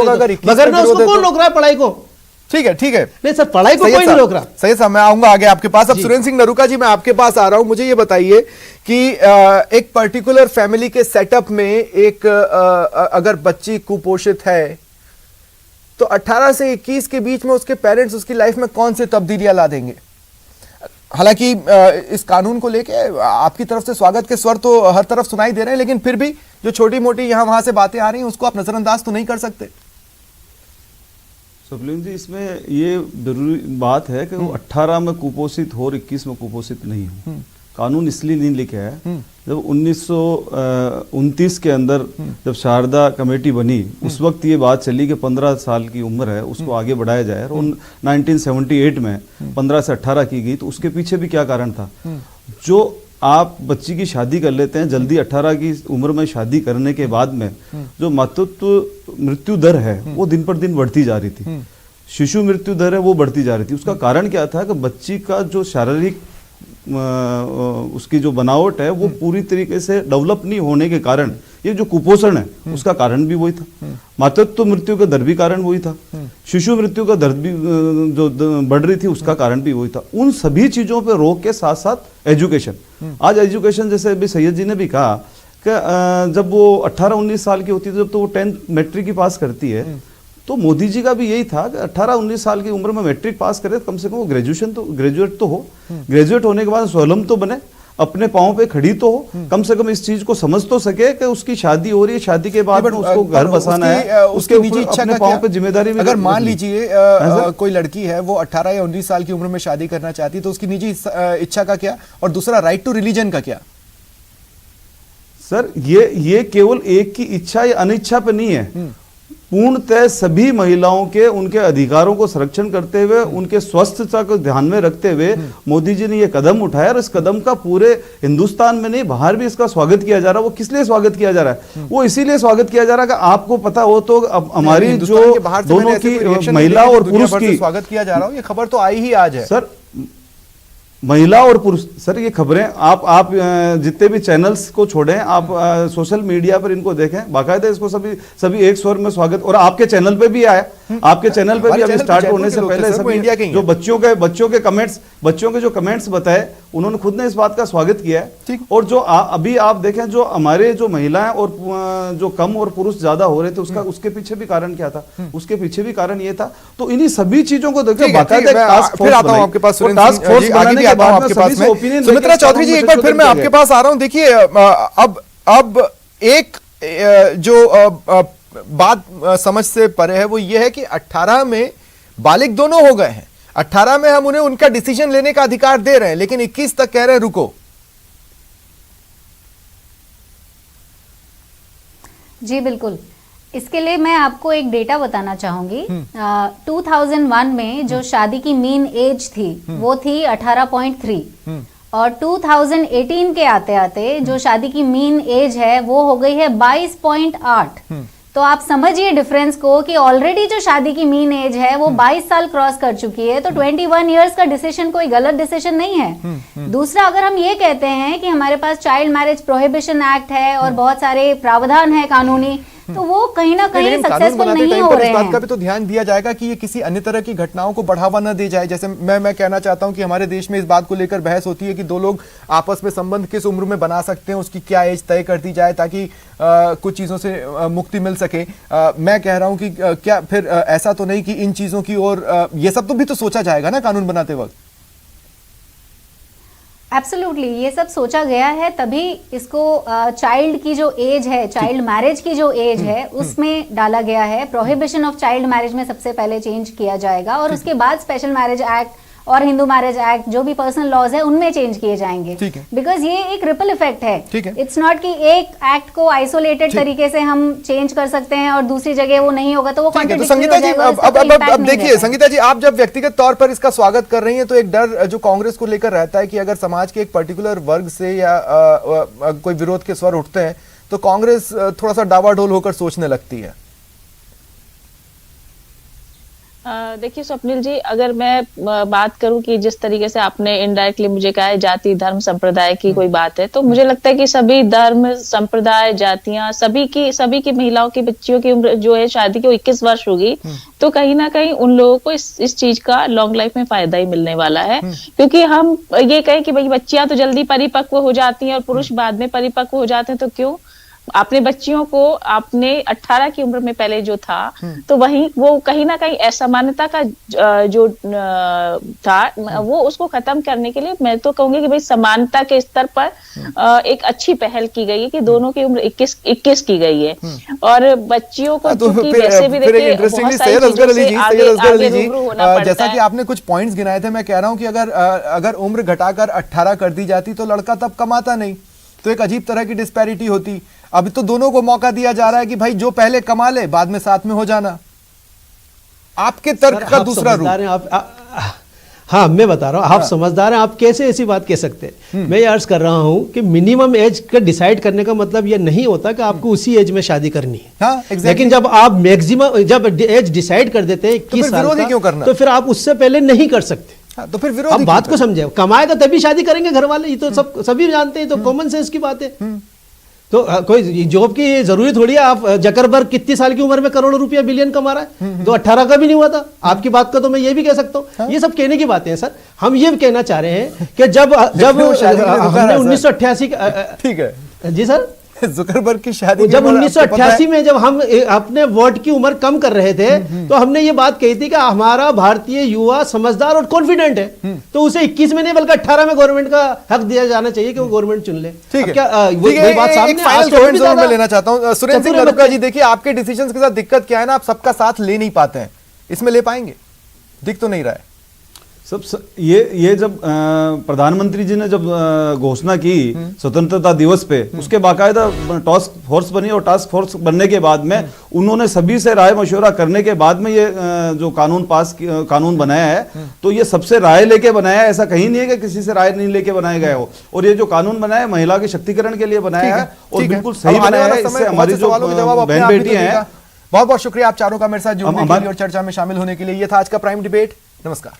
अगर मगर ना उसको कौन रोक रहा है पढ़ाई को? ठीक है नहीं सर, पढ़ाई को कोई नहीं रोक रहा। सही साहब, मैं आऊंगा आगे आपके पास। अब सुरेंद्र सिंह नरूका जी, मैं आपके पास आ रहा हूं। मुझे ये बताइए कि एक पर्टिकुलर फैमिली के सेटअप में एक अगर बच्ची कुपोषित है तो 18 से 21 के बीच में उसके पेरेंट्स उसकी लाइफ में कौन सी तब्दीलियां ला देंगे? हालांकि इस कानून को लेके आपकी तरफ से स्वागत के स्वर तो हर तरफ सुनाई दे रहे हैं, लेकिन फिर भी जो छोटी मोटी यहां वहां से बातें आ रही हैं उसको आप नजरअंदाज तो नहीं कर सकते। सुप्रीम जी, इसमें ये जरूरी बात है कि वो 18 में कुपोषित हो और 21 में कुपोषित नहीं हो। कानून इसलिए नहीं लिखा है, जब 1929 के अंदर जब शारदा कमेटी बनी उस वक्त ये बात चली कि 15 साल की उम्र है उसको आगे बढ़ाया जाए, और 1978 में 15 से 18 की गई। तो उसके पीछे भी क्या कारण था? जो आप बच्ची की शादी कर लेते हैं जल्दी 18 की उम्र में शादी करने के बाद में जो मातृत्व मृत्यु दर है वो दिन पर दिन बढ़ती जा रही थी, शिशु मृत्यु दर है वो बढ़ती जा रही थी। उसका कारण क्या था कि बच्ची का जो शारीरिक उसकी जो बनावट है वो पूरी तरीके से डेवलप नहीं होने के कारण ये जो कुपोषण है उसका कारण भी वही था। मातृत्व मृत्यु का दर भी कारण वही था, शिशु मृत्यु का दर भी जो बढ़ रही थी उसका कारण भी वही था। उन सभी चीजों पे रोक के साथ साथ एजुकेशन, आज एजुकेशन जैसे अभी सैयद जी ने भी कहा कि जब वो 18-19 साल की होती है जब तो वो 10th मैट्रिक की पास करती है, तो मोदी जी का भी यही था कि 18-19 साल की उम्र में मैट्रिक पास करे, कम से कम वो ग्रेजुएट तो हो, ग्रेजुएट होने के बाद स्वयं तो बने, अपने पांव पे खड़ी तो हो, कम से कम इस चीज को समझ तो सके कि उसकी शादी हो रही है, शादी के बाद उसको घर बसाना है, उसके निजी इच्छा अपने पांव पे जिम्मेदारी भी। अगर मान लीजिए कोई लड़की है वो 18 या 19 साल की उम्र में शादी करना चाहती, तो उसकी निजी इच्छा का क्या, और दूसरा राइट टू रिलीजन का क्या? सर ये केवल एक की इच्छा या अनिच्छा पे नहीं है, पूर्णतः सभी महिलाओं के उनके अधिकारों को संरक्षण करते हुए उनके स्वास्थ्यता को ध्यान में रखते हुए मोदी जी ने यह कदम उठाया, और इस कदम का पूरे हिंदुस्तान में नहीं बाहर भी इसका स्वागत किया जा रहा है। वो किस लिए स्वागत किया जा रहा है? वो इसीलिए स्वागत किया जा रहा है कि आपको पता हो तो अब हमारी जो दोनों की महिला और पुरुष की स्वागत किया जा रहा हो, ये खबर तो आई ही आज है सर। महिला और पुरुष, सर ये खबरें आप जितने भी चैनल्स को छोड़ें, आप सोशल मीडिया पर इनको देखें, बाकायदा इसको सभी एक स्वर में स्वागत, और आपके चैनल पे भी आया, आपके चैनल पे भी अभी स्टार्ट होने से पहले सभी जो बच्चों के जो कमेंट्स बताए उन्होंने खुद ने इस बात का स्वागत किया है। और जो अभी आप देखें जो हमारे जो महिलाएं और जो कम और पुरुष ज्यादा हो रहे थे उसके पीछे भी कारण क्या था? उसके पीछे भी कारण ये था। तो इन्हीं सभी चीजों को देखिए, बाकायदा टास्क फोर्स सुमित्रा चौधरी जी, एक बार फिर मैं आपके पास आ रहा हूं। देखिए अब एक जो बात समझ से परे है वो ये है कि 18 में बालिग दोनों हो गए हैं, 18 में हम उन्हें उनका डिसीजन लेने का अधिकार दे रहे हैं, लेकिन 21 तक कह रहे हैं रुको। जी बिल्कुल, इसके लिए मैं आपको एक डेटा बताना चाहूंगी। 2001 में जो शादी की मीन एज थी वो थी 18.3, और 2018 के आते आते जो शादी की मीन एज है वो हो गई है 22.8। तो आप समझिए डिफरेंस को कि ऑलरेडी जो शादी की मीन एज है वो 22 साल क्रॉस कर चुकी है। तो 21 इयर्स का डिसीजन कोई गलत डिसीजन नहीं है। दूसरा, अगर हम ये कहते हैं कि हमारे पास चाइल्ड मैरिज प्रोहिबिशन एक्ट है और बहुत सारे प्रावधान है कानूनी, तो वो कहीं ना कहीं सक्सेसफुल नहीं हो रहे हैं। इस बात का भी तो ध्यान दिया जाएगा कि ये किसी अन्य तरह की घटनाओं को बढ़ावा न दे जाए। जैसे मैं कहना चाहता हूं कि हमारे देश में इस बात को लेकर बहस होती है कि दो लोग आपस में संबंध किस उम्र में बना सकते हैं, उसकी क्या एज तय कर दी जाए ताकि कुछ चीजों से मुक्ति मिल सके। मैं कह रहा हूं कि क्या फिर ऐसा तो नहीं कि इन चीजों की ओर ये सब तो भी तो सोचा जाएगा ना कानून बनाते वक्त? एब्सोल्युटली, ये सब सोचा गया है, तभी इसको चाइल्ड की जो एज है, चाइल्ड मैरिज की जो एज है उसमें डाला गया है। प्रोहिबिशन ऑफ चाइल्ड मैरिज में सबसे पहले चेंज किया जाएगा, और उसके बाद स्पेशल मैरिज एक्ट और हिंदू मैरिज एक्ट जो भी पर्सनल लॉज है उनमें चेंज किए जाएंगे, बिकॉज ये एक रिपल इफेक्ट है। इट्स नॉट कि एक एक्ट को आइसोलेटेड तरीके से हम चेंज कर सकते हैं और दूसरी जगह वो नहीं होगा तो वो तो संगीता जी, अब देखिए संगीता जी, आप जब व्यक्तिगत तौर पर इसका स्वागत कर रही हैं तो एक डर जो कांग्रेस को लेकर रहता है कि अगर समाज के एक पर्टिकुलर वर्ग से या कोई विरोध के स्वर उठते हैं तो कांग्रेस थोड़ा सा डावाडोल होकर सोचने लगती है। देखिए स्वप्निल जी, अगर मैं बात करूं कि जिस तरीके से आपने इनडायरेक्टली मुझे कहा है जाति धर्म संप्रदाय की कोई बात है, तो मुझे लगता है कि सभी धर्म संप्रदाय जातियां सभी की महिलाओं की बच्चियों की उम्र जो है शादी की 21 वर्ष होगी, तो कहीं ना कहीं उन लोगों को इस चीज का लॉन्ग लाइफ में फायदा ही मिलने वाला है। क्योंकि हम ये कहें कि भाई बच्चियां तो जल्दी परिपक्व हो जाती हैं और पुरुष बाद में परिपक्व हो जाते हैं, तो क्यों अपने बच्चियों को आपने 18 की उम्र में पहले जो था, तो वही वो कहीं ना कहीं असमानता का जो था वो उसको खत्म करने के लिए मैं तो कहूंगी कि भाई समानता के स्तर पर एक अच्छी पहल की गई है कि दोनों की उम्र 21 की गई है। और बच्चियों को वैसे भी देखिए बहुत सारी चीजों से आगे रूबरू होना पड़ता है। जैसा कि आपने कुछ पॉइंट्स गिनाए थे, मैं कह रहा हूं कि अगर उम्र घटाकर 18 कर दी जाती तो लड़का तब कमाता नहीं, तो एक अजीब तरह की डिस्पैरिटी होती। अभी तो दोनों को मौका दिया जा रहा है कि भाई जो पहले कमा ले बाद में साथ में हो जाना। आपके तर्क का दूसरा रूप। हाँ, मैं बता रहा हूँ, आप समझदार हैं, आप कैसे ऐसी बात कह सकते हैं। मैं ये अर्ज कर रहा हूँ कि मिनिमम एज का डिसाइड करने का मतलब ये नहीं होता कि आपको उसी एज में शादी करनी है। हाँ, exactly। लेकिन जब आप मैक्सिमम जब एज डिसाइड कर देते हैं 21 साल का, क्यों करना? तो फिर आप उससे पहले नहीं कर सकते। तो फिर विरोध आप बात को समझे, कमाएगा तभी शादी करेंगे घर वाले, ये तो सभी जानते हैं, तो कॉमन सेंस की बात है। तो कोई जॉब की जरूरी थोड़ी है। आप जकरबर्ग कितनी साल की उम्र में करोड़ों रुपया बिलियन कमा रहा है, तो 18 का भी नहीं हुआ था। आपकी बात का तो मैं ये भी कह सकता हूँ। ये सब कहने की बातें हैं सर। हम ये कहना चाह रहे हैं कि जब हमने 1988 ठीक है जी सर, जुकरबर्ग की शादी जब 1988 में जब हम अपने वोट की उम्र कम कर रहे थे, तो हमने ये बात कही थी कि हमारा भारतीय युवा समझदार और कॉन्फिडेंट है, तो उसे 21 में नहीं बल्कि 18 में गवर्नमेंट का हक दिया जाना चाहिए कि वो गवर्नमेंट चुन ले। ठीक है, क्या वही बात सामने मैं लेना चाहता हूं। सुरेंद्र सिंह नरूका जी, देखिए आपके डिसीजन के साथ दिक्कत क्या है ना, आप सबका साथ ले नहीं पाते हैं, इसमें ले पाएंगे? दिख तो नहीं रहा है ये जब प्रधानमंत्री जी ने जब घोषणा की स्वतंत्रता दिवस पे, उसके बाकायदा टास्क फोर्स बनी और टास्क फोर्स बनने के बाद में उन्होंने सभी से राय मशवरा करने के बाद में ये जो कानून बनाया है, तो ये सबसे राय लेके बनाया है। ऐसा कहीं नहीं है कि किसी से राय नहीं लेके बनाया गया हो। और ये जो कानून बनाया है महिला के शक्तिकरण के लिए बनाया है और बिल्कुल सही बनाया है। इससे हमारी जो बहन बेटियां हैं। बहुत बहुत शुक्रिया आप चारों का मेरे साथ जुड़ने के लिए और चर्चा में शामिल होने के लिए। ये था आज का प्राइम डिबेट। नमस्कार।